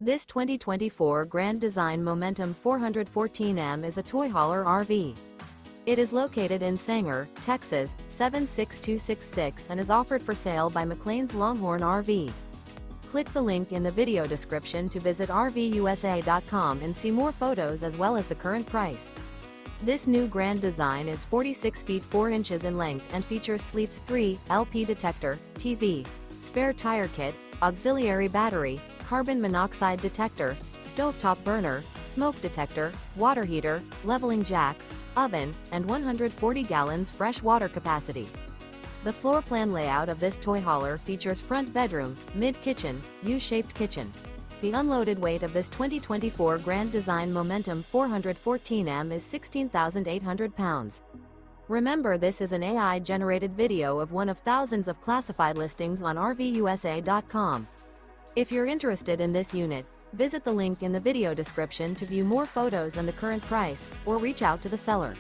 This 2024 Grand Design Momentum 414M is a toy hauler RV. It is located in Sanger, Texas, 76266 and is offered for sale by McClain's Longhorn RV. Click the link in the video description to visit RVUSA.com and see more photos as well as the current price. This new Grand Design is 46 feet 4 inches in length and features Sleep's 3 LP detector, TV, spare tire kit, auxiliary battery, carbon monoxide detector, stovetop burner, smoke detector, water heater, leveling jacks, oven, and 140 gallons fresh water capacity. The floor plan layout of this toy hauler features front bedroom, mid-kitchen, U-shaped kitchen. The unloaded weight of this 2024 Grand Design Momentum 414M is 16,800 pounds. Remember, this is an AI-generated video of one of thousands of classified listings on RVUSA.com. If you're interested in this unit, visit the link in the video description to view more photos and the current price, or reach out to the seller.